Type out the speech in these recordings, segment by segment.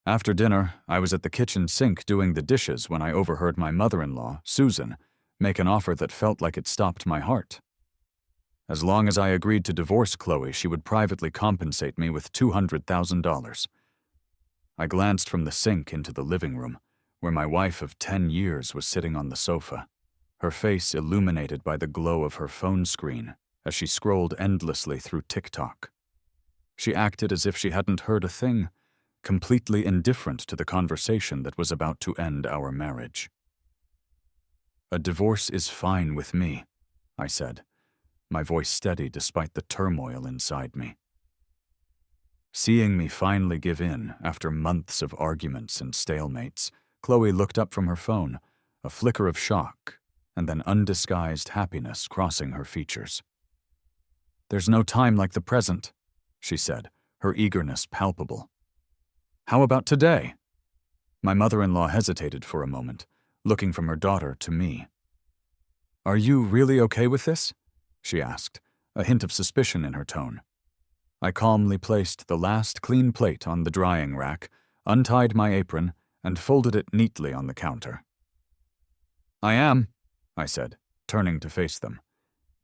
After dinner, I was at the kitchen sink doing the dishes when I overheard my mother-in-law, Susan, make an offer that felt like it stopped my heart. As long as I agreed to divorce Chloe, she would privately compensate me with $200,000. I glanced from the sink into the living room, where my wife of 10 years was sitting on the sofa, her face illuminated by the glow of her phone screen as she scrolled endlessly through TikTok. She acted as if she hadn't heard a thing, completely indifferent to the conversation that was about to end our marriage. "A divorce is fine with me," I said, my voice steady despite the turmoil inside me. Seeing me finally give in after months of arguments and stalemates, Chloe looked up from her phone, a flicker of shock and then undisguised happiness crossing her features. "There's no time like the present," she said, her eagerness palpable. "How about today?" My mother-in-law hesitated for a moment, looking from her daughter to me. "Are you really okay with this?" she asked, a hint of suspicion in her tone. I calmly placed the last clean plate on the drying rack, untied my apron, and folded it neatly on the counter. "I am," I said, turning to face them.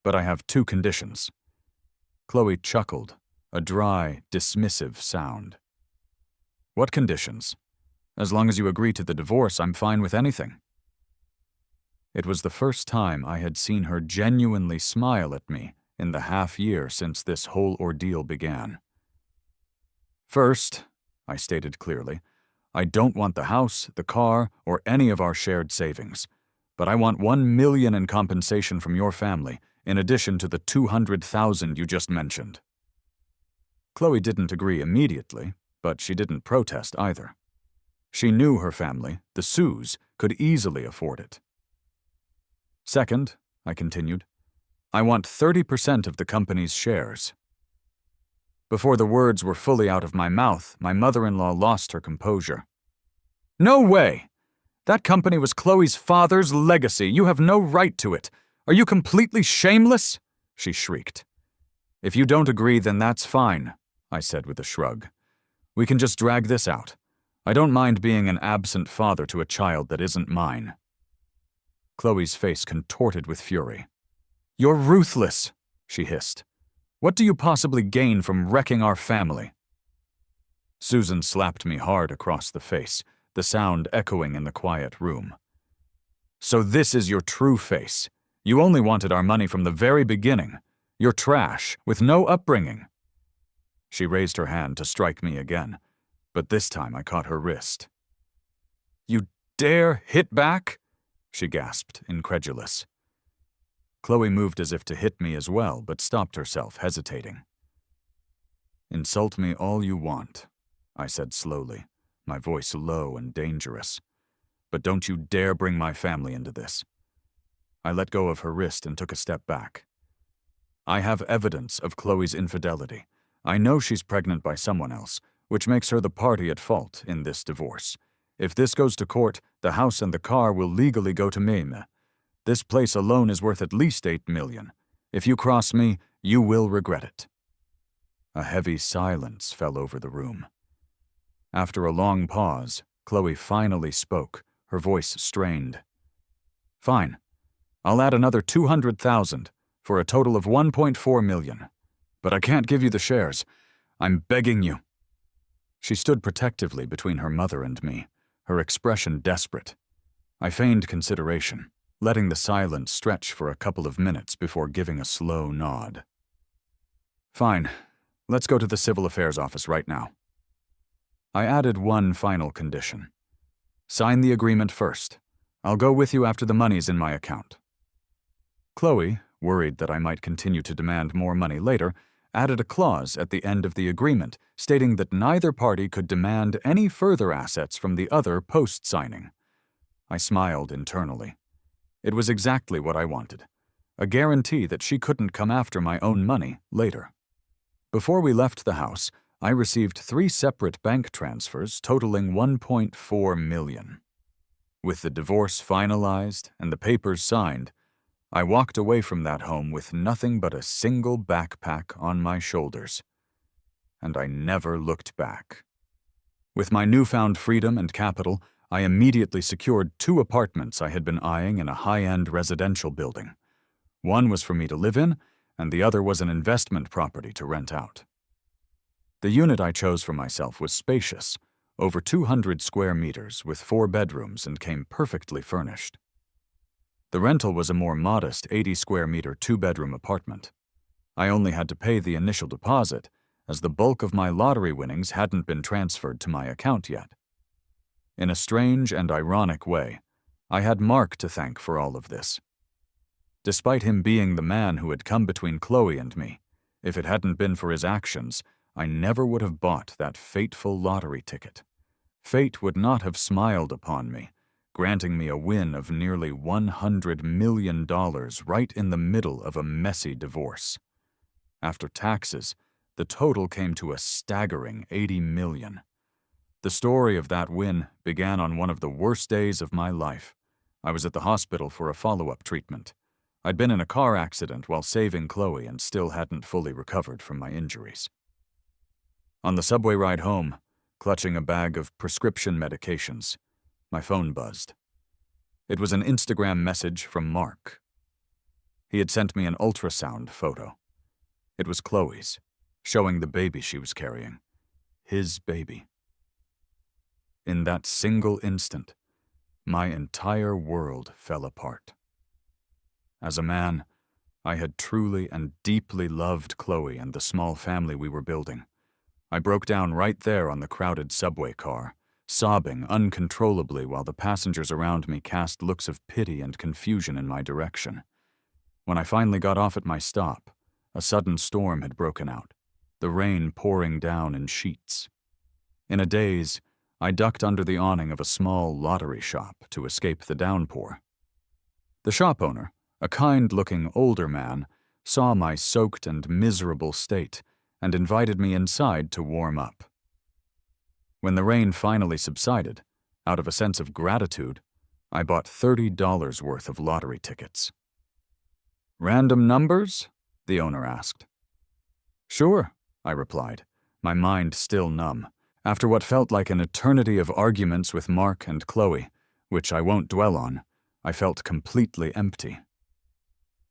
"But I have 2 conditions." Chloe chuckled, a dry, dismissive sound. "What conditions? As long as you agree to the divorce, I'm fine with anything." It was the first time I had seen her genuinely smile at me in the half-year since this whole ordeal began. "First," I stated clearly, "I don't want the house, the car, or any of our shared savings, but I want $1 million in compensation from your family, in addition to the $200,000 you just mentioned." Chloe didn't agree immediately, but she didn't protest either. She knew her family, the Sues, could easily afford it. "Second," I continued, "I want 30% of the company's shares." Before the words were fully out of my mouth, my mother-in-law lost her composure. "No way! That company was Chloe's father's legacy. You have no right to it. Are you completely shameless?" she shrieked. "If you don't agree, then that's fine," I said with a shrug. "We can just drag this out. I don't mind being an absent father to a child that isn't mine." Chloe's face contorted with fury. "You're ruthless," she hissed. "What do you possibly gain from wrecking our family?" Susan slapped me hard across the face, the sound echoing in the quiet room. "So this is your true face. You only wanted our money from the very beginning. You're trash, with no upbringing." She raised her hand to strike me again, but this time I caught her wrist. "You dare hit back?" she gasped, incredulous. Chloe moved as if to hit me as well, but stopped herself, hesitating. "Insult me all you want," I said slowly, my voice low and dangerous. "But don't you dare bring my family into this." I let go of her wrist and took a step back. "I have evidence of Chloe's infidelity. I know she's pregnant by someone else, which makes her the party at fault in this divorce. If this goes to court, the house and the car will legally go to me. This place alone is worth at least $8 million. If you cross me, you will regret it." A heavy silence fell over the room. After a long pause, Chloe finally spoke, her voice strained. "Fine. I'll add another $200,000 for a total of $1.4 million. But I can't give you the shares. I'm begging you." She stood protectively between her mother and me, her expression desperate. I feigned consideration, letting the silence stretch for a couple of minutes before giving a slow nod. "Fine. Let's go to the civil affairs office right now." I added one final condition. "Sign the agreement first. I'll go with you after the money's in my account." Chloe, worried that I might continue to demand more money later, added a clause at the end of the agreement stating that neither party could demand any further assets from the other post-signing. I smiled internally. It was exactly what I wanted, a guarantee that she couldn't come after my own money later. Before we left the house, I received 3 separate bank transfers totaling $1.4 million. With the divorce finalized and the papers signed, I walked away from that home with nothing but a single backpack on my shoulders. And I never looked back. With my newfound freedom and capital, I immediately secured 2 apartments I had been eyeing in a high-end residential building. One was for me to live in, and the other was an investment property to rent out. The unit I chose for myself was spacious, over 200 square meters with 4 bedrooms, and came perfectly furnished. The rental was a more modest 80 square meter 2-bedroom apartment. I only had to pay the initial deposit, as the bulk of my lottery winnings hadn't been transferred to my account yet. In a strange and ironic way, I had Mark to thank for all of this. Despite him being the man who had come between Chloe and me, if it hadn't been for his actions, I never would have bought that fateful lottery ticket. Fate would not have smiled upon me, granting me a win of nearly $100 million right in the middle of a messy divorce. After taxes, the total came to a staggering $80 million. The story of that win began on one of the worst days of my life. I was at the hospital for a follow-up treatment. I'd been in a car accident while saving Chloe and still hadn't fully recovered from my injuries. On the subway ride home, clutching a bag of prescription medications, my phone buzzed. It was an Instagram message from Mark. He had sent me an ultrasound photo. It was Chloe's, showing the baby she was carrying. His baby. In that single instant, my entire world fell apart. As a man, I had truly and deeply loved Chloe and the small family we were building. I broke down right there on the crowded subway car, sobbing uncontrollably while the passengers around me cast looks of pity and confusion in my direction. When I finally got off at my stop, a sudden storm had broken out, the rain pouring down in sheets. In a daze, I ducked under the awning of a small lottery shop to escape the downpour. The shop owner, a kind-looking older man, saw my soaked and miserable state and invited me inside to warm up. When the rain finally subsided, out of a sense of gratitude, I bought $30 worth of lottery tickets. "Random numbers?" the owner asked. "Sure," I replied, my mind still numb. After what felt like an eternity of arguments with Mark and Chloe, which I won't dwell on, I felt completely empty.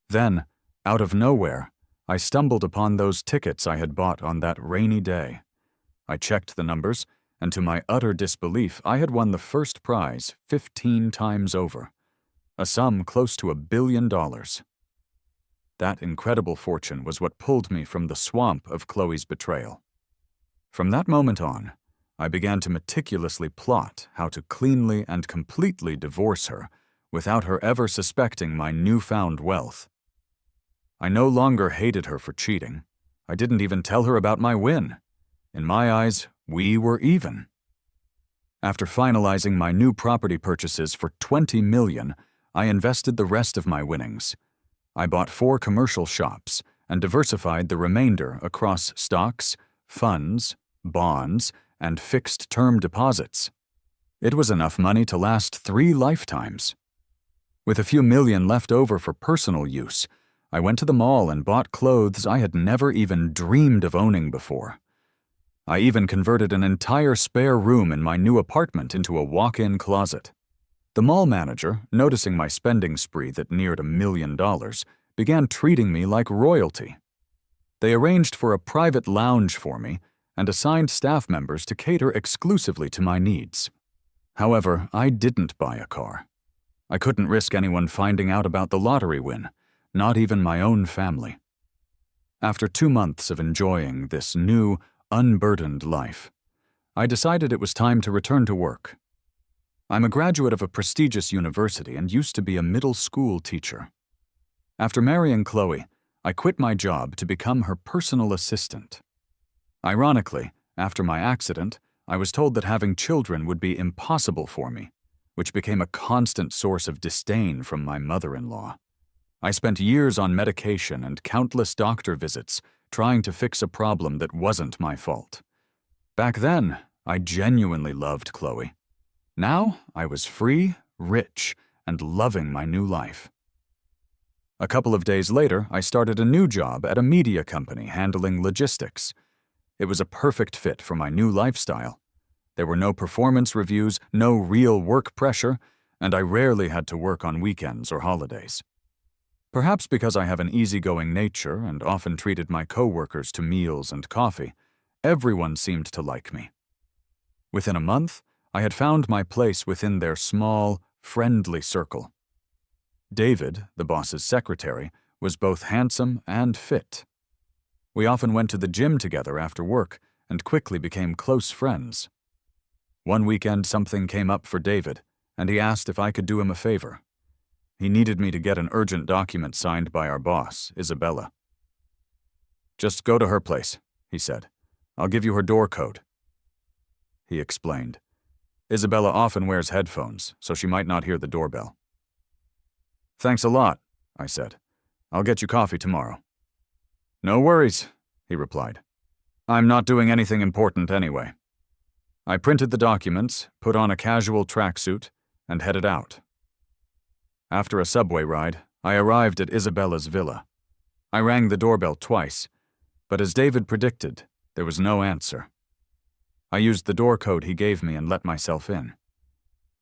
Then, out of nowhere, I stumbled upon those tickets I had bought on that rainy day. I checked the numbers, and to my utter disbelief, I had won the first prize 15 times over, a sum close to $1 billion. That incredible fortune was what pulled me from the swamp of Chloe's betrayal. From that moment on, I began to meticulously plot how to cleanly and completely divorce her without her ever suspecting my newfound wealth. I no longer hated her for cheating. I didn't even tell her about my win. In my eyes, we were even. After finalizing my new property purchases for $20 million, I invested the rest of my winnings. I bought 4 commercial shops and diversified the remainder across stocks, funds, bonds, and fixed-term deposits. It was enough money to last 3 lifetimes. With a few million left over for personal use, I went to the mall and bought clothes I had never even dreamed of owning before. I even converted an entire spare room in my new apartment into a walk-in closet. The mall manager, noticing my spending spree that neared $1 million, began treating me like royalty. They arranged for a private lounge for me and assigned staff members to cater exclusively to my needs. However, I didn't buy a car. I couldn't risk anyone finding out about the lottery win, not even my own family. After 2 months of enjoying this new, unburdened life, I decided it was time to return to work. I'm a graduate of a prestigious university and used to be a middle school teacher. After marrying Chloe, I quit my job to become her personal assistant. Ironically, after my accident, I was told that having children would be impossible for me, which became a constant source of disdain from my mother-in-law. I spent years on medication and countless doctor visits trying to fix a problem that wasn't my fault. Back then, I genuinely loved Chloe. Now, I was free, rich, and loving my new life. A couple of days later, I started a new job at a media company handling logistics. It was a perfect fit for my new lifestyle. There were no performance reviews, no real work pressure, and I rarely had to work on weekends or holidays. Perhaps because I have an easygoing nature and often treated my coworkers to meals and coffee, everyone seemed to like me. Within a month, I had found my place within their small, friendly circle. David, the boss's secretary, was both handsome and fit. We often went to the gym together after work and quickly became close friends. One weekend something came up for David, and he asked if I could do him a favor. He needed me to get an urgent document signed by our boss, Isabella. "Just go to her place," he said. "I'll give you her door code." He explained. Isabella often wears headphones, so she might not hear the doorbell. "Thanks a lot," I said. "I'll get you coffee tomorrow." "No worries," he replied. "I'm not doing anything important anyway." I printed the documents, put on a casual tracksuit, and headed out. After a subway ride, I arrived at Isabella's villa. I rang the doorbell twice, but as David predicted, there was no answer. I used the door code he gave me and let myself in.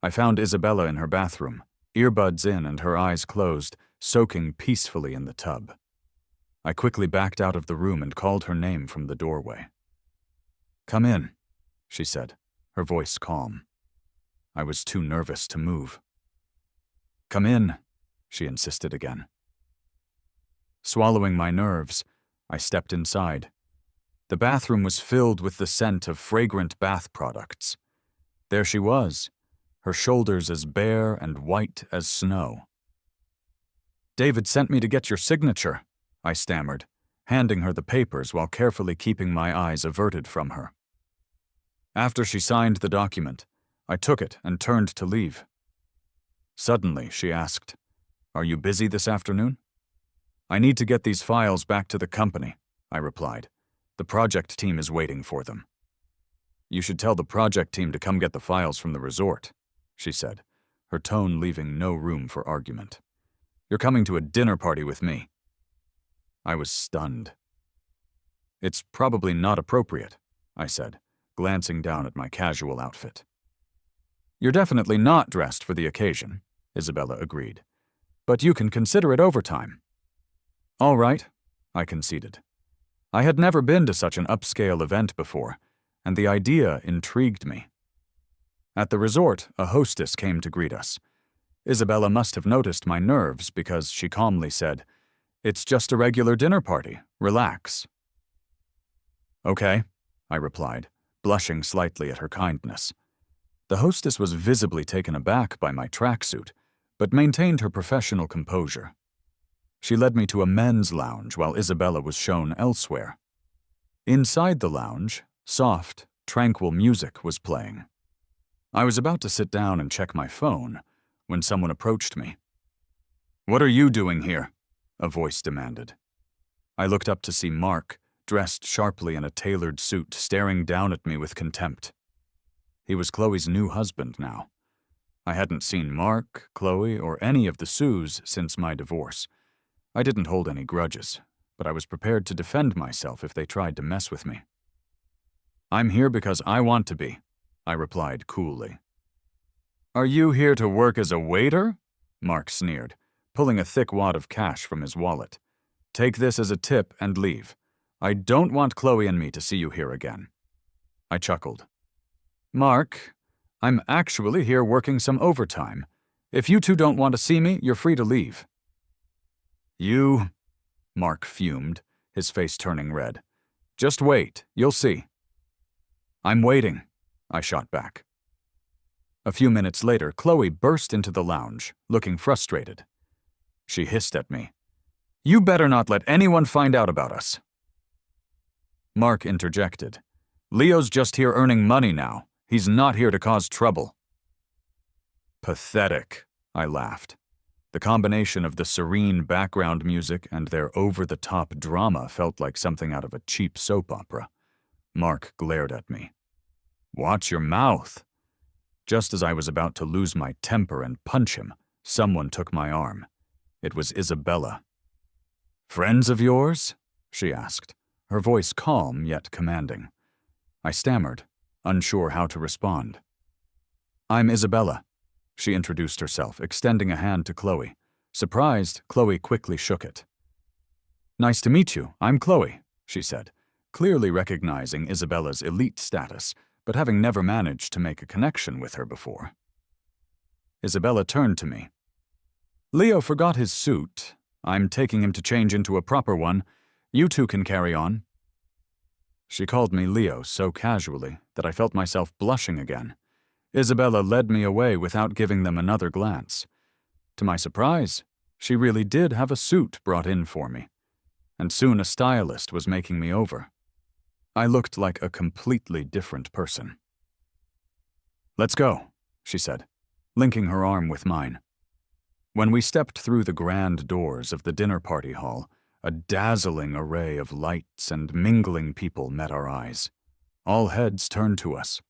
I found Isabella in her bathroom, earbuds in and her eyes closed, soaking peacefully in the tub. I quickly backed out of the room and called her name from the doorway. "Come in," she said, her voice calm. I was too nervous to move. "Come in," she insisted again. Swallowing my nerves, I stepped inside. The bathroom was filled with the scent of fragrant bath products. There she was, her shoulders as bare and white as snow. "David sent me to get your signature," I stammered, handing her the papers while carefully keeping my eyes averted from her. After she signed the document, I took it and turned to leave. Suddenly, she asked, "Are you busy this afternoon?" "I need to get these files back to the company," I replied. "The project team is waiting for them." "You should tell the project team to come get the files from the resort," she said, her tone leaving no room for argument. "You're coming to a dinner party with me." I was stunned. "It's probably not appropriate," I said, glancing down at my casual outfit. "You're definitely not dressed for the occasion," Isabella agreed. "But you can consider it overtime." "All right," I conceded. I had never been to such an upscale event before, and the idea intrigued me. At the resort, a hostess came to greet us. Isabella must have noticed my nerves because she calmly said, "It's just a regular dinner party. Relax." "Okay," I replied, blushing slightly at her kindness. The hostess was visibly taken aback by my tracksuit, but maintained her professional composure. She led me to a men's lounge while Isabella was shown elsewhere. Inside the lounge, soft, tranquil music was playing. I was about to sit down and check my phone when someone approached me. "What are you doing here?" a voice demanded. I looked up to see Mark, dressed sharply in a tailored suit, staring down at me with contempt. He was Chloe's new husband now. I hadn't seen Mark, Chloe, or any of the Sues since my divorce. I didn't hold any grudges, but I was prepared to defend myself if they tried to mess with me. "I'm here because I want to be," I replied coolly. "Are you here to work as a waiter?" Mark sneered, pulling a thick wad of cash from his wallet. "Take this as a tip and leave. I don't want Chloe and me to see you here again." I chuckled. "Mark, I'm actually here working some overtime. If you two don't want to see me, you're free to leave." "You," Mark fumed, his face turning red. "Just wait, you'll see." "I'm waiting," I shot back. A few minutes later, Chloe burst into the lounge, looking frustrated. She hissed at me. "You better not let anyone find out about us." Mark interjected. "Leo's just here earning money now. He's not here to cause trouble." "Pathetic," I laughed. The combination of the serene background music and their over-the-top drama felt like something out of a cheap soap opera. Mark glared at me. "Watch your mouth." Just as I was about to lose my temper and punch him, someone took my arm. It was Isabella. "Friends of yours?" she asked, her voice calm yet commanding. I stammered. unsure how to respond. "I'm Isabella," she introduced herself, extending a hand to Chloe. Surprised, Chloe quickly shook it. "Nice to meet you. I'm Chloe," she said, clearly recognizing Isabella's elite status, but having never managed to make a connection with her before. Isabella turned to me. "Leo forgot his suit. I'm taking him to change into a proper one. You two can carry on." She called me Leo so casually that I felt myself blushing again. Isabella led me away without giving them another glance. To my surprise, she really did have a suit brought in for me, and soon a stylist was making me over. I looked like a completely different person. "Let's go," she said, linking her arm with mine. When we stepped through the grand doors of the dinner party hall, a dazzling array of lights and mingling people met our eyes. All heads turned to us.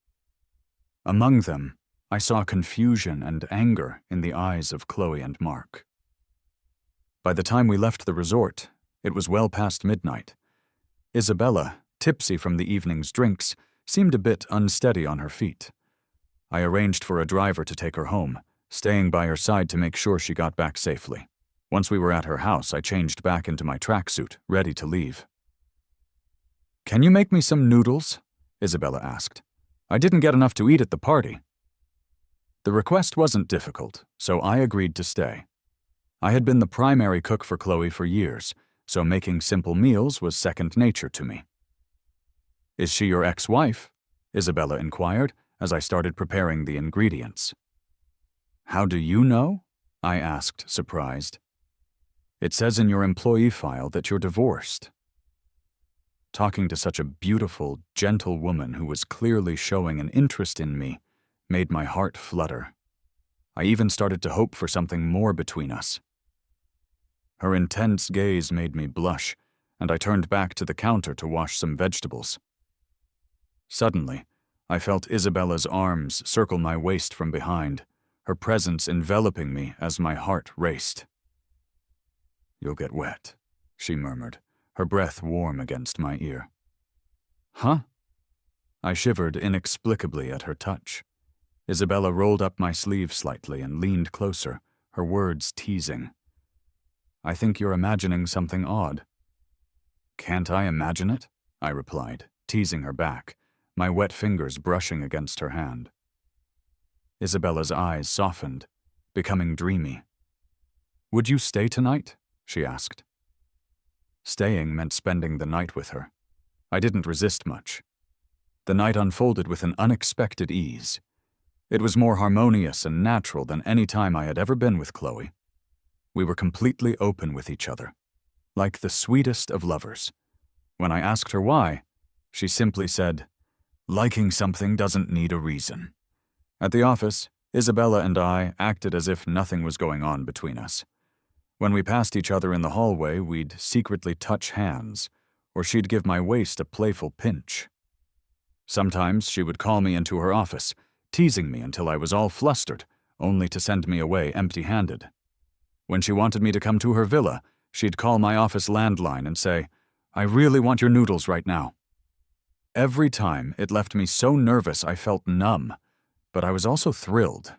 Among them, I saw confusion and anger in the eyes of Chloe and Mark. By the time we left the resort, it was well past midnight. Isabella, tipsy from the evening's drinks, seemed a bit unsteady on her feet. I arranged for a driver to take her home, staying by her side to make sure she got back safely. Once we were at her house, I changed back into my tracksuit, ready to leave. "Can you make me some noodles?" Isabella asked. "I didn't get enough to eat at the party." The request wasn't difficult, so I agreed to stay. I had been the primary cook for Chloe for years, so making simple meals was second nature to me. "Is she your ex-wife?" Isabella inquired as I started preparing the ingredients. "How do you know?" I asked, surprised. "It says in your employee file that you're divorced." Talking to such a beautiful, gentle woman who was clearly showing an interest in me made my heart flutter. I even started to hope for something more between us. Her intense gaze made me blush, and I turned back to the counter to wash some vegetables. Suddenly, I felt Isabella's arms circle my waist from behind, her presence enveloping me as my heart raced. "You'll get wet," she murmured, her breath warm against my ear. "Huh?" I shivered inexplicably at her touch. Isabella rolled up my sleeve slightly and leaned closer, her words teasing. "I think you're imagining something odd." "Can't I imagine it?" I replied, teasing her back, my wet fingers brushing against her hand. Isabella's eyes softened, becoming dreamy. "Would you stay tonight?" she asked. Staying meant spending the night with her. I didn't resist much. The night unfolded with an unexpected ease. It was more harmonious and natural than any time I had ever been with Chloe. We were completely open with each other, like the sweetest of lovers. When I asked her why, she simply said, "Liking something doesn't need a reason." At the office, Isabella and I acted as if nothing was going on between us. When we passed each other in the hallway, we'd secretly touch hands, or she'd give my waist a playful pinch. Sometimes she would call me into her office, teasing me until I was all flustered, only to send me away empty-handed. When she wanted me to come to her villa, she'd call my office landline and say, "I really want your noodles right now." Every time, it left me so nervous I felt numb, but I was also thrilled.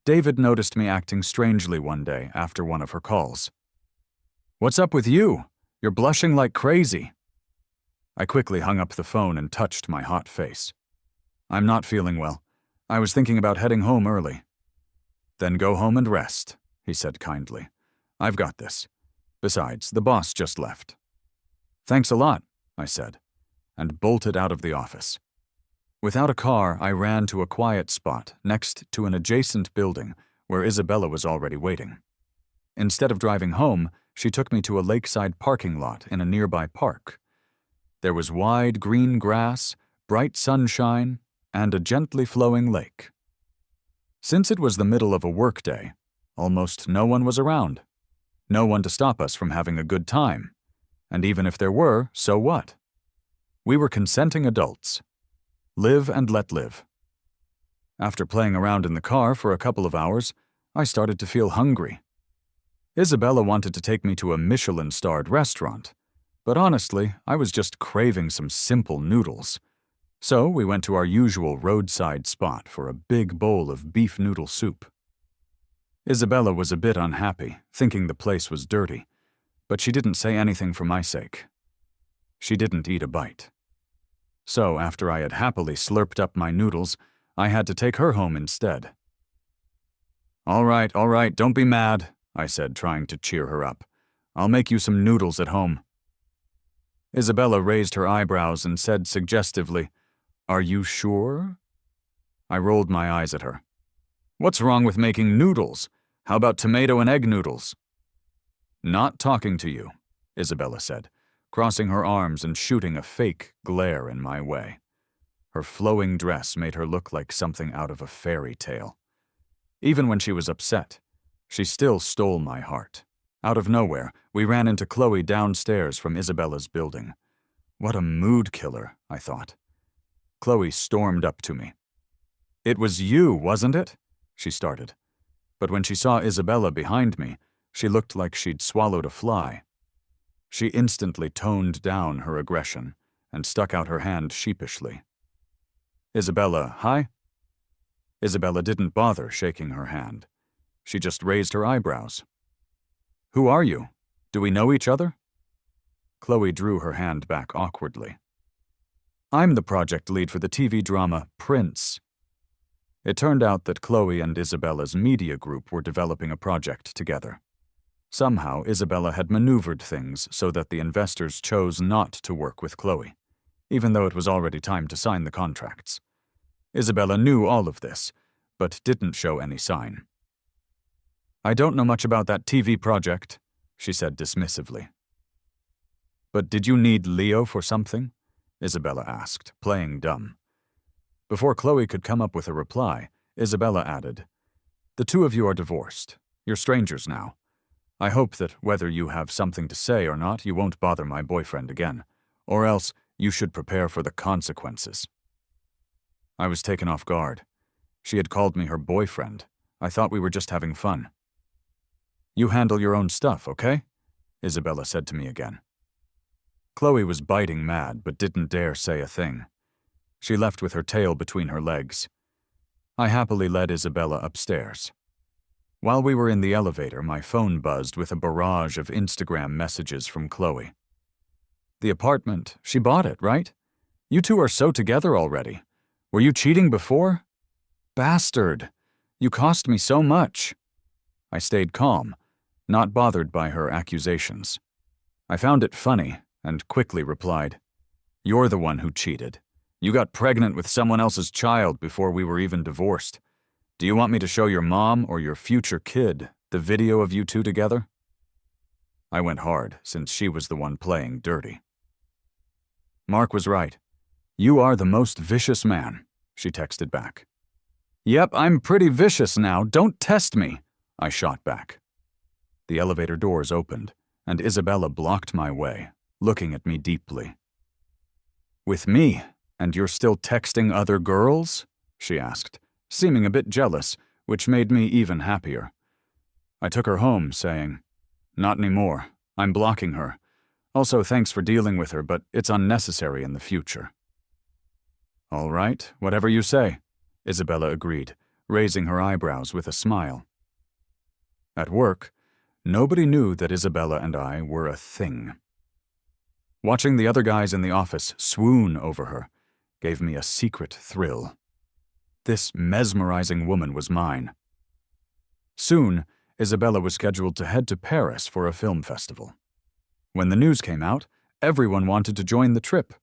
David noticed me acting strangely one day after one of her calls. "What's up with you? You're blushing like crazy." I quickly hung up the phone and touched my hot face. "I'm not feeling well. I was thinking about heading home early." "Then go home and rest," he said kindly. "I've got this. Besides, the boss just left." "Thanks a lot," I said, and bolted out of the office. Without a car, I ran to a quiet spot next to an adjacent building where Isabella was already waiting. Instead of driving home, she took me to a lakeside parking lot in a nearby park. There was wide green grass, bright sunshine, and a gently flowing lake. Since it was the middle of a workday, almost no one was around. No one to stop us from having a good time. And even if there were, so what? We were consenting adults. Live and let live. After playing around in the car for a couple of hours, I started to feel hungry. Isabella wanted to take me to a Michelin-starred restaurant, but honestly, I was just craving some simple noodles. So we went to our usual roadside spot for a big bowl of beef noodle soup. Isabella was a bit unhappy, thinking the place was dirty, but she didn't say anything for my sake. She didn't eat a bite. So after I had happily slurped up my noodles, I had to take her home instead. All right, don't be mad," I said, trying to cheer her up. "I'll make you some noodles at home." Isabella raised her eyebrows and said suggestively, "Are you sure?" I rolled my eyes at her. "What's wrong with making noodles? How about tomato and egg noodles?" "Not talking to you," Isabella said, crossing her arms and shooting a fake glare in my way. Her flowing dress made her look like something out of a fairy tale. Even when she was upset, she still stole my heart. Out of nowhere, we ran into Chloe downstairs from Isabella's building. What a mood killer, I thought. Chloe stormed up to me. "It was you, wasn't it?" she started. But when she saw Isabella behind me, she looked like she'd swallowed a fly. She instantly toned down her aggression and stuck out her hand sheepishly. "Isabella, hi?" Isabella didn't bother shaking her hand. She just raised her eyebrows. "Who are you? Do we know each other?" Chloe drew her hand back awkwardly. "I'm the project lead for the TV drama Prince." It turned out that Chloe and Isabella's media group were developing a project together. Somehow, Isabella had maneuvered things so that the investors chose not to work with Chloe, even though it was already time to sign the contracts. Isabella knew all of this, but didn't show any sign. "I don't know much about that TV project," she said dismissively. "But did you need Leo for something?" Isabella asked, playing dumb. Before Chloe could come up with a reply, Isabella added, "The two of you are divorced. You're strangers now. I hope that whether you have something to say or not, you won't bother my boyfriend again, or else you should prepare for the consequences." I was taken off guard. She had called me her boyfriend. I thought we were just having fun. "You handle your own stuff, okay?" Isabella said to me again. Chloe was biting mad but didn't dare say a thing. She left with her tail between her legs. I happily led Isabella upstairs. While we were in the elevator, my phone buzzed with a barrage of Instagram messages from Chloe. "The apartment, she bought it, right? You two are so together already. Were you cheating before? Bastard! You cost me so much." I stayed calm, not bothered by her accusations. I found it funny and quickly replied, "You're the one who cheated. You got pregnant with someone else's child before we were even divorced. Do you want me to show your mom or your future kid the video of you two together?" I went hard, since she was the one playing dirty. "Mark was right. You are the most vicious man," she texted back. "Yep, I'm pretty vicious now. Don't test me," I shot back. The elevator doors opened, and Isabella blocked my way, looking at me deeply. "With me, and you're still texting other girls?" she asked, seeming a bit jealous, which made me even happier. I took her home, saying, "Not anymore. I'm blocking her. Also, thanks for dealing with her, but it's unnecessary in the future." "All right, whatever you say," Isabella agreed, raising her eyebrows with a smile. At work, nobody knew that Isabella and I were a thing. Watching the other guys in the office swoon over her gave me a secret thrill. This mesmerizing woman was mine. Soon, Isabella was scheduled to head to Paris for a film festival. When the news came out, everyone wanted to join the trip,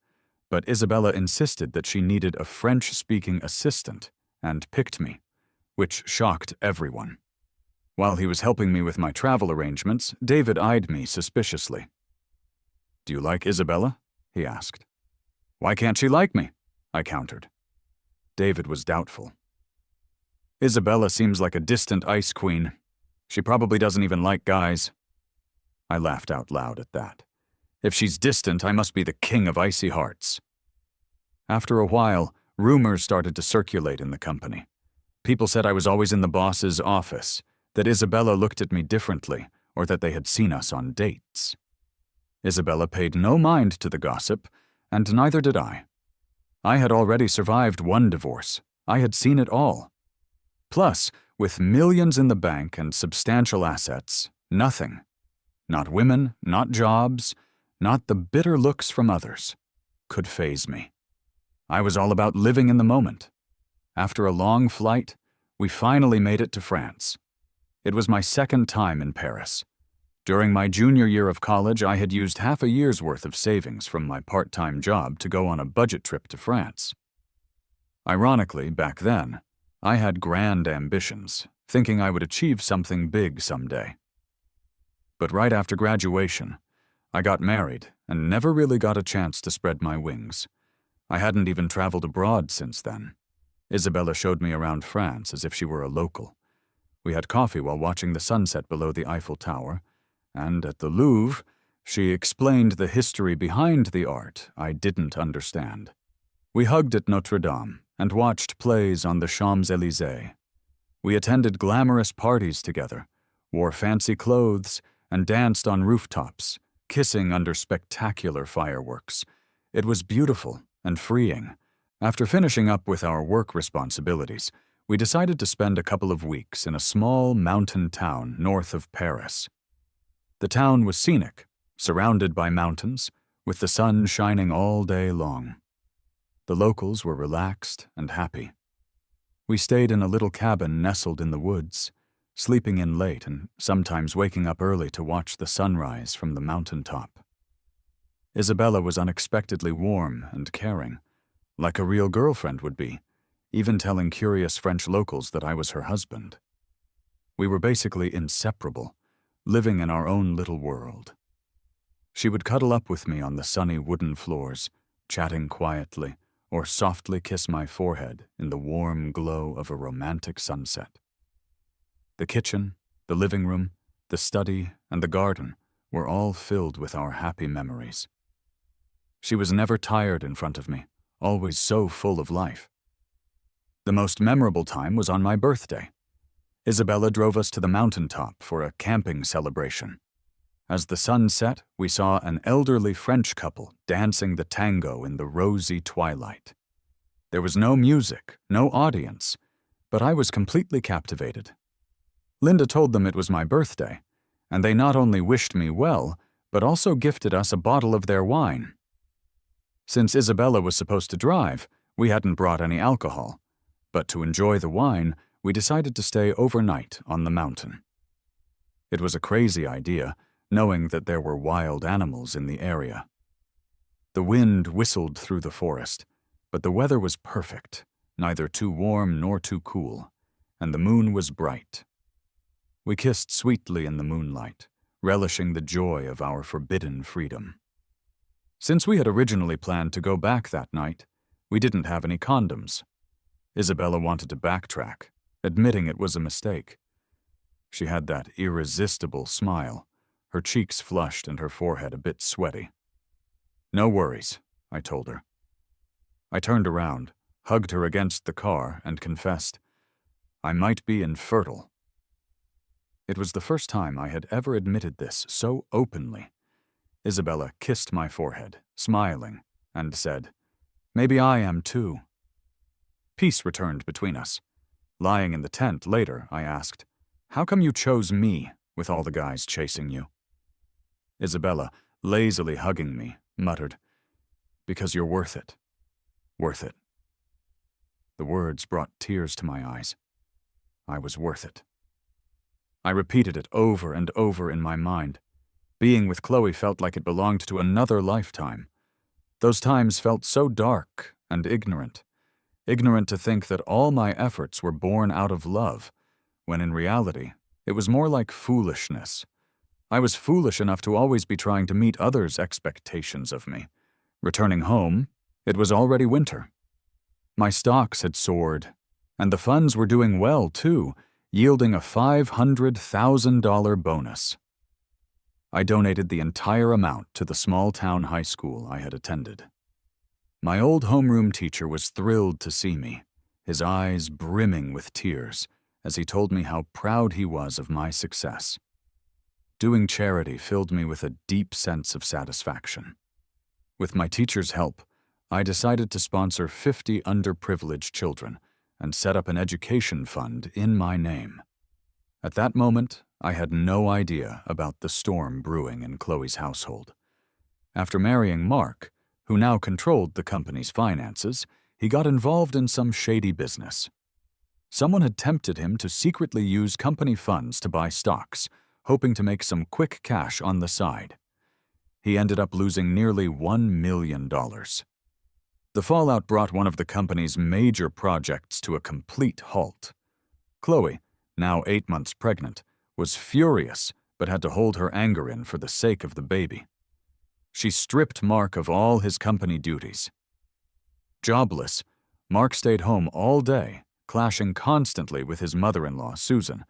but Isabella insisted that she needed a French-speaking assistant and picked me, which shocked everyone. While he was helping me with my travel arrangements, David eyed me suspiciously. "Do you like Isabella?" he asked. "Why can't she like me?" I countered. David was doubtful. "Isabella seems like a distant ice queen. She probably doesn't even like guys." I laughed out loud at that. If she's distant, I must be the king of icy hearts. After a while, rumors started to circulate in the company. People said I was always in the boss's office, that Isabella looked at me differently, or that they had seen us on dates. Isabella paid no mind to the gossip, and neither did I. I had already survived one divorce. I had seen it all. Plus, with millions in the bank and substantial assets, nothing. Not women, not jobs, not the bitter looks from others, could faze me. I was all about living in the moment. After a long flight, we finally made it to France. It was my second time in Paris. During my junior year of college, I had used half a year's worth of savings from my part-time job to go on a budget trip to France. Ironically, back then, I had grand ambitions, thinking I would achieve something big someday. But right after graduation, I got married and never really got a chance to spread my wings. I hadn't even traveled abroad since then. Isabella showed me around France as if she were a local. We had coffee while watching the sunset below the Eiffel Tower, and at the Louvre, she explained the history behind the art I didn't understand. We hugged at Notre Dame and watched plays on the Champs-Élysées. We attended glamorous parties together, wore fancy clothes, and danced on rooftops, kissing under spectacular fireworks. It was beautiful and freeing. After finishing up with our work responsibilities, we decided to spend a couple of weeks in a small mountain town north of Paris. The town was scenic, surrounded by mountains, with the sun shining all day long. The locals were relaxed and happy. We stayed in a little cabin nestled in the woods, sleeping in late and sometimes waking up early to watch the sunrise from the mountaintop. Isabella was unexpectedly warm and caring, like a real girlfriend would be, even telling curious French locals that I was her husband. We were basically inseparable, living in our own little world. She would cuddle up with me on the sunny wooden floors, chatting quietly, or softly kiss my forehead in the warm glow of a romantic sunset. The kitchen, the living room, the study, and the garden were all filled with our happy memories. She was never tired in front of me, always so full of life. The most memorable time was on my birthday. Isabella drove us to the mountaintop for a camping celebration. As the sun set, we saw an elderly French couple dancing the tango in the rosy twilight. There was no music, no audience, but I was completely captivated. Linda told them it was my birthday, and they not only wished me well, but also gifted us a bottle of their wine. Since Isabella was supposed to drive, we hadn't brought any alcohol, but to enjoy the wine, we decided to stay overnight on the mountain. It was a crazy idea, knowing that there were wild animals in the area. The wind whistled through the forest, but the weather was perfect, neither too warm nor too cool, and the moon was bright. We kissed sweetly in the moonlight, relishing the joy of our forbidden freedom. Since we had originally planned to go back that night, we didn't have any condoms. Isabella wanted to backtrack, admitting it was a mistake. She had that irresistible smile, her cheeks flushed and her forehead a bit sweaty. "No worries," I told her. I turned around, hugged her against the car, and confessed, "I might be infertile." It was the first time I had ever admitted this so openly. Isabella kissed my forehead, smiling, and said, "Maybe I am too." Peace returned between us. Lying in the tent later, I asked, "How come you chose me with all the guys chasing you?" Isabella, lazily hugging me, muttered, "Because you're worth it. Worth it." The words brought tears to my eyes. I was worth it. I repeated it over and over in my mind. Being with Chloe felt like it belonged to another lifetime. Those times felt so dark and ignorant to think that all my efforts were born out of love, when in reality, it was more like foolishness. I was foolish enough to always be trying to meet others' expectations of me. Returning home, it was already winter. My stocks had soared, and the funds were doing well, too, yielding a $500,000 bonus. I donated the entire amount to the small-town high school I had attended. My old homeroom teacher was thrilled to see me, his eyes brimming with tears, as he told me how proud he was of my success. Doing charity filled me with a deep sense of satisfaction. With my teacher's help, I decided to sponsor 50 underprivileged children and set up an education fund in my name. At that moment, I had no idea about the storm brewing in Chloe's household. After marrying Mark, who now controlled the company's finances, he got involved in some shady business. Someone had tempted him to secretly use company funds to buy stocks, hoping to make some quick cash on the side. He ended up losing nearly $1 million. The fallout brought one of the company's major projects to a complete halt. Chloe, now 8 months pregnant, was furious but had to hold her anger in for the sake of the baby. She stripped Mark of all his company duties. Jobless, Mark stayed home all day, clashing constantly with his mother-in-law, Susan,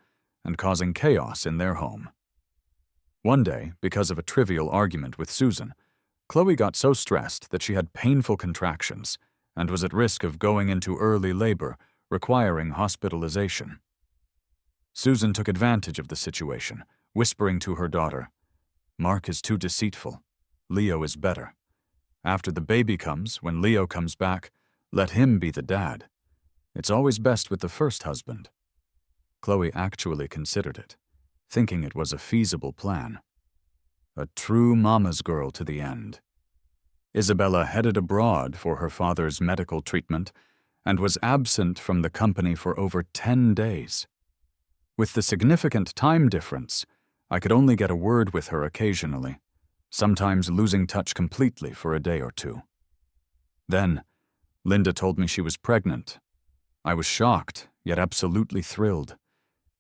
and causing chaos in their home. One day, because of a trivial argument with Susan, Chloe got so stressed that she had painful contractions and was at risk of going into early labor, requiring hospitalization. Susan took advantage of the situation, whispering to her daughter, "Mark is too deceitful. Leo is better. After the baby comes, when Leo comes back, let him be the dad. It's always best with the first husband." Chloe actually considered it, thinking it was a feasible plan. A true mama's girl to the end. Isabella headed abroad for her father's medical treatment and was absent from the company for over 10 days. With the significant time difference, I could only get a word with her occasionally, sometimes losing touch completely for a day or two. Then, Linda told me she was pregnant. I was shocked, yet absolutely thrilled.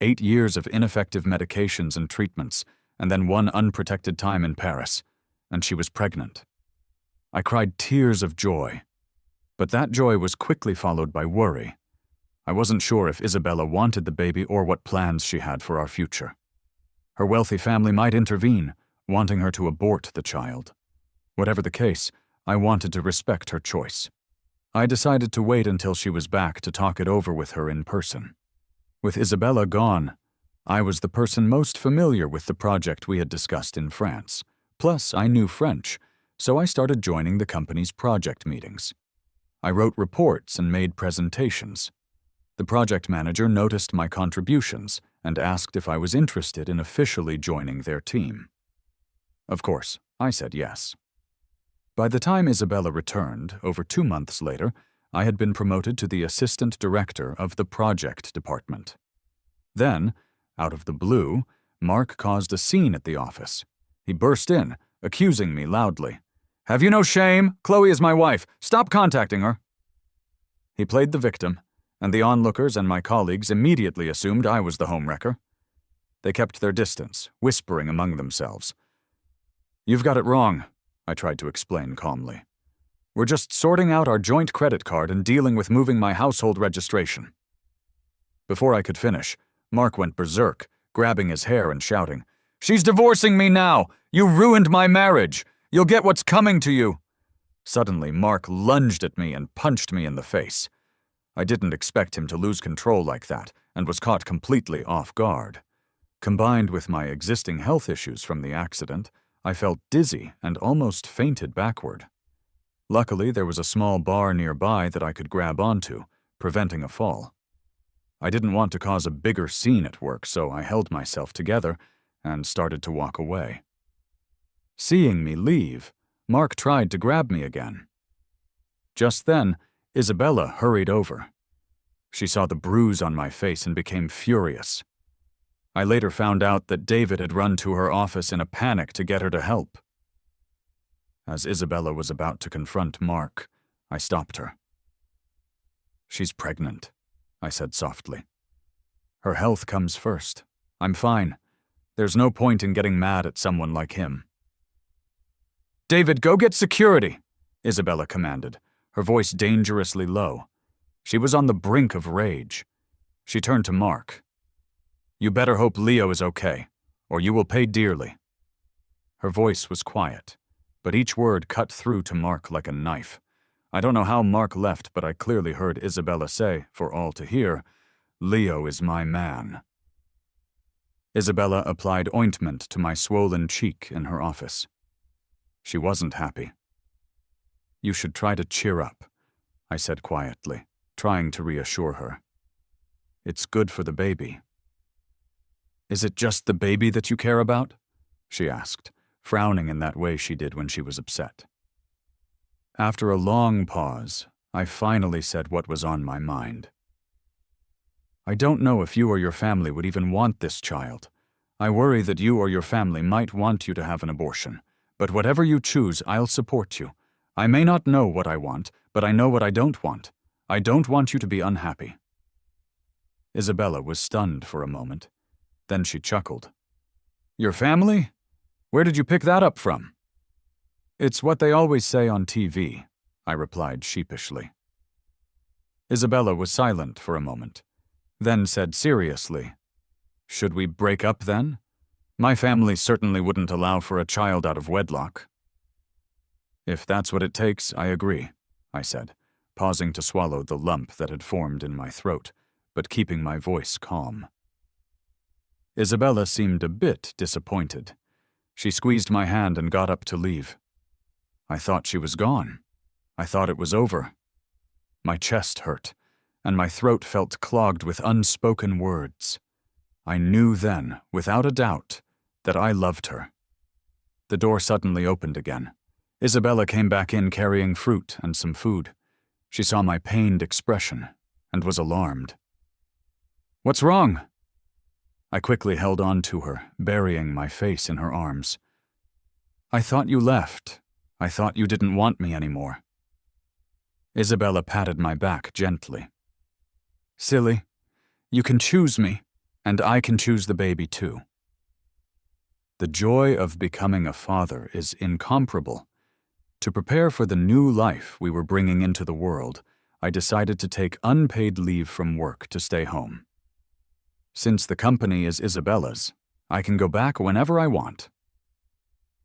8 years of ineffective medications and treatments, and then one unprotected time in Paris, and she was pregnant. I cried tears of joy, but that joy was quickly followed by worry. I wasn't sure if Isabella wanted the baby or what plans she had for our future. Her wealthy family might intervene, wanting her to abort the child. Whatever the case, I wanted to respect her choice. I decided to wait until she was back to talk it over with her in person. With Isabella gone, I was the person most familiar with the project we had discussed in France. Plus, I knew French, so I started joining the company's project meetings. I wrote reports and made presentations. The project manager noticed my contributions and asked if I was interested in officially joining their team. Of course, I said yes. By the time Isabella returned, over 2 months later, I had been promoted to the assistant director of the project department. Then, out of the blue, Mark caused a scene at the office. He burst in, accusing me loudly. "Have you no shame? Chloe is my wife. Stop contacting her." He played the victim, and the onlookers and my colleagues immediately assumed I was the homewrecker. They kept their distance, whispering among themselves. "You've got it wrong," I tried to explain calmly. "We're just sorting out our joint credit card and dealing with moving my household registration." Before I could finish, Mark went berserk, grabbing his hair and shouting, "She's divorcing me now! You ruined my marriage! You'll get what's coming to you!" Suddenly, Mark lunged at me and punched me in the face. I didn't expect him to lose control like that and was caught completely off guard. Combined with my existing health issues from the accident, I felt dizzy and almost fainted backward. Luckily, there was a small bar nearby that I could grab onto, preventing a fall. I didn't want to cause a bigger scene at work, so I held myself together and started to walk away. Seeing me leave, Mark tried to grab me again. Just then, Isabella hurried over. She saw the bruise on my face and became furious. I later found out that David had run to her office in a panic to get her to help. As Isabella was about to confront Mark, I stopped her. "She's pregnant," I said softly. "Her health comes first. I'm fine. There's no point in getting mad at someone like him." "David, go get security," Isabella commanded, her voice dangerously low. She was on the brink of rage. She turned to Mark. "You better hope Leo is okay, or you will pay dearly." Her voice was quiet, but each word cut through to Mark like a knife. I don't know how Mark left, but I clearly heard Isabella say, for all to hear, "Leo is my man." Isabella applied ointment to my swollen cheek in her office. She wasn't happy. You should try to cheer up, I said quietly, trying to reassure her. It's good for the baby. Is it just the baby that you care about? She asked, frowning in that way she did when she was upset. After a long pause, I finally said what was on my mind. I don't know if you or your family would even want this child. I worry that you or your family might want you to have an abortion. But whatever you choose, I'll support you. I may not know what I want, but I know what I don't want. I don't want you to be unhappy. Isabella was stunned for a moment. Then she chuckled. Your family? Where did you pick that up from? It's what they always say on TV, I replied sheepishly. Isabella was silent for a moment, then said seriously, Should we break up then? My family certainly wouldn't allow for a child out of wedlock. If that's what it takes, I agree, I said, pausing to swallow the lump that had formed in my throat, but keeping my voice calm. Isabella seemed a bit disappointed. She squeezed my hand and got up to leave. I thought she was gone. I thought it was over. My chest hurt, and my throat felt clogged with unspoken words. I knew then, without a doubt, that I loved her. The door suddenly opened again. Isabella came back in carrying fruit and some food. She saw my pained expression and was alarmed. What's wrong? I quickly held on to her, burying my face in her arms. I thought you left. I thought you didn't want me anymore. Isabella patted my back gently. Silly, you can choose me, and I can choose the baby too. The joy of becoming a father is incomparable. To prepare for the new life we were bringing into the world, I decided to take unpaid leave from work to stay home. Since the company is Isabella's, I can go back whenever I want.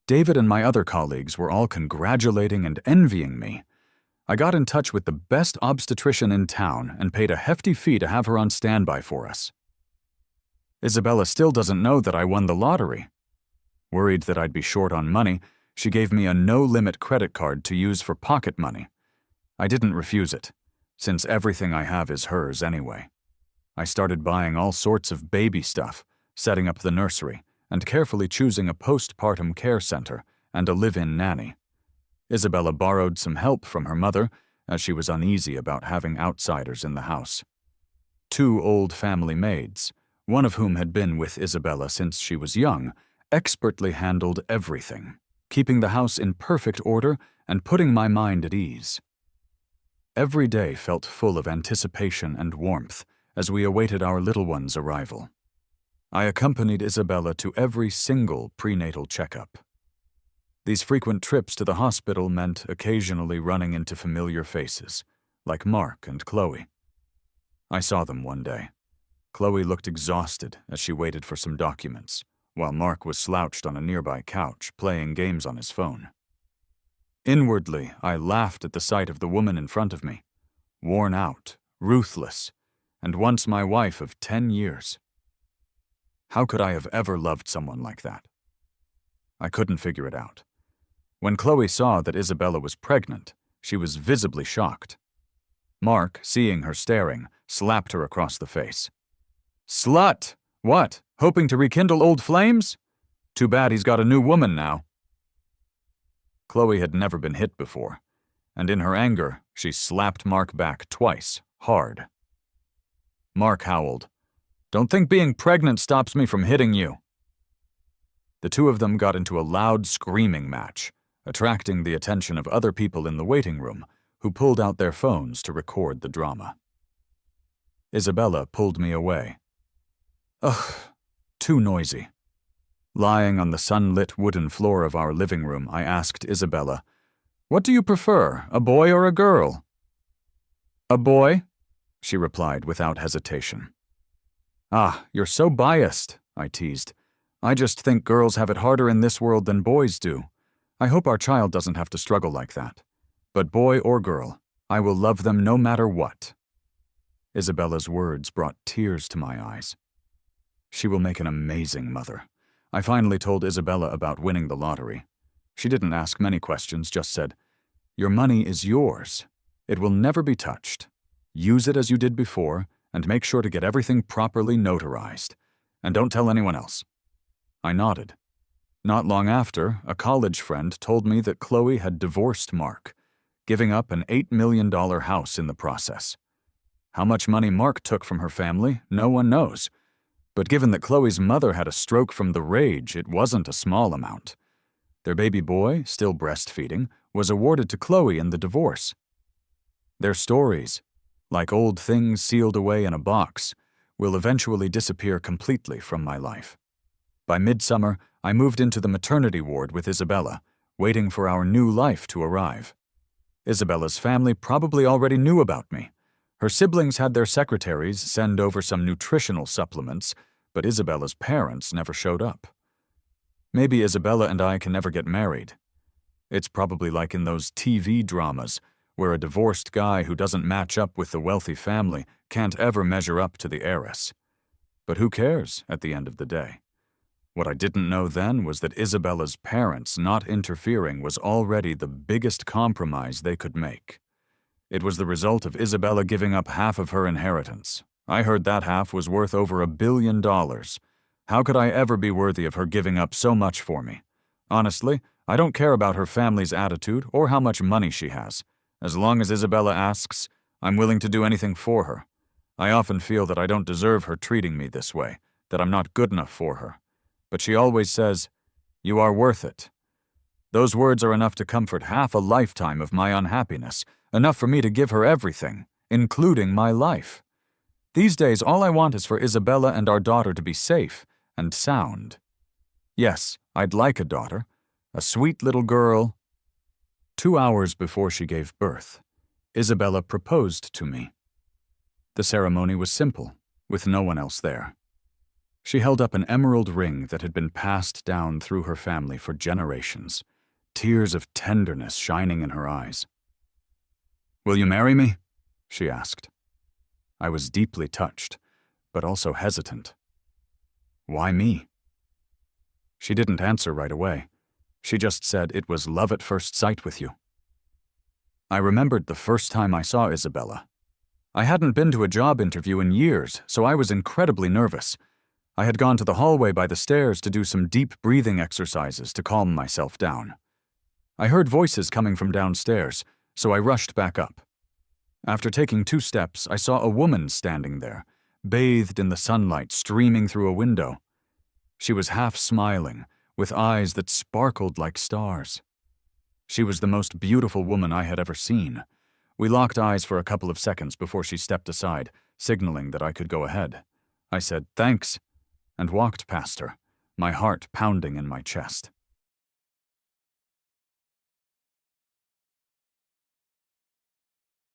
David and my other colleagues were all congratulating and envying me. I got in touch with the best obstetrician in town and paid a hefty fee to have her on standby for us. Isabella still doesn't know that I won the lottery. Worried that I'd be short on money, she gave me a no-limit credit card to use for pocket money. I didn't refuse it, since everything I have is hers anyway. I started buying all sorts of baby stuff, setting up the nursery, and carefully choosing a postpartum care center and a live-in nanny. Isabella borrowed some help from her mother, as she was uneasy about having outsiders in the house. 2 old family maids, one of whom had been with Isabella since she was young, expertly handled everything, keeping the house in perfect order and putting my mind at ease. Every day felt full of anticipation and warmth as we awaited our little one's arrival. I accompanied Isabella to every single prenatal checkup. These frequent trips to the hospital meant occasionally running into familiar faces, like Mark and Chloe. I saw them one day. Chloe looked exhausted as she waited for some documents, while Mark was slouched on a nearby couch playing games on his phone. Inwardly, I laughed at the sight of the woman in front of me, worn out, ruthless, and once my wife of 10 years. How could I have ever loved someone like that? I couldn't figure it out. When Chloe saw that Isabella was pregnant, she was visibly shocked. Mark, seeing her staring, slapped her across the face. Slut! What, hoping to rekindle old flames? Too bad he's got a new woman now. Chloe had never been hit before, and in her anger, she slapped Mark back twice, hard. Mark howled, Don't think being pregnant stops me from hitting you. The two of them got into a loud screaming match, attracting the attention of other people in the waiting room, who pulled out their phones to record the drama. Isabella pulled me away. Ugh, too noisy. Lying on the sunlit wooden floor of our living room, I asked Isabella, What do you prefer, a boy or a girl? A boy, she replied without hesitation. Ah, you're so biased, I teased. I just think girls have it harder in this world than boys do. I hope our child doesn't have to struggle like that. But boy or girl, I will love them no matter what. Isabella's words brought tears to my eyes. She will make an amazing mother. I finally told Isabella about winning the lottery. She didn't ask many questions, just said, Your money is yours. It will never be touched. Use it as you did before, and make sure to get everything properly notarized. And don't tell anyone else." I nodded. Not long after, a college friend told me that Chloe had divorced Mark, giving up an $8 million house in the process. How much money Mark took from her family, no one knows. But given that Chloe's mother had a stroke from the rage, it wasn't a small amount. Their baby boy, still breastfeeding, was awarded to Chloe in the divorce. Their stories, like old things sealed away in a box, will eventually disappear completely from my life. By midsummer, I moved into the maternity ward with Isabella, waiting for our new life to arrive. Isabella's family probably already knew about me. Her siblings had their secretaries send over some nutritional supplements, but Isabella's parents never showed up. Maybe Isabella and I can never get married. It's probably like in those TV dramas, where a divorced guy who doesn't match up with the wealthy family can't ever measure up to the heiress. But who cares at the end of the day? What I didn't know then was that Isabella's parents not interfering was already the biggest compromise they could make. It was the result of Isabella giving up half of her inheritance. I heard that half was worth over $1 billion. How could I ever be worthy of her giving up so much for me? Honestly, I don't care about her family's attitude or how much money she has. As long as Isabella asks, I'm willing to do anything for her. I often feel that I don't deserve her treating me this way, that I'm not good enough for her. But she always says, "You are worth it." Those words are enough to comfort half a lifetime of my unhappiness, enough for me to give her everything, including my life. These days, all I want is for Isabella and our daughter to be safe and sound. Yes, I'd like a daughter, a sweet little girl. 2 hours before she gave birth, Isabella proposed to me. The ceremony was simple, with no one else there. She held up an emerald ring that had been passed down through her family for generations, tears of tenderness shining in her eyes. "Will you marry me?" she asked. I was deeply touched, but also hesitant. "Why me?" She didn't answer right away. She just said it was love at first sight with you. I remembered the first time I saw Isabella. I hadn't been to a job interview in years, so I was incredibly nervous. I had gone to the hallway by the stairs to do some deep breathing exercises to calm myself down. I heard voices coming from downstairs, so I rushed back up. After taking 2 steps, I saw a woman standing there, bathed in the sunlight streaming through a window. She was half smiling, with eyes that sparkled like stars. She was the most beautiful woman I had ever seen. We locked eyes for a couple of seconds before she stepped aside, signaling that I could go ahead. I said, "Thanks," and walked past her, my heart pounding in my chest.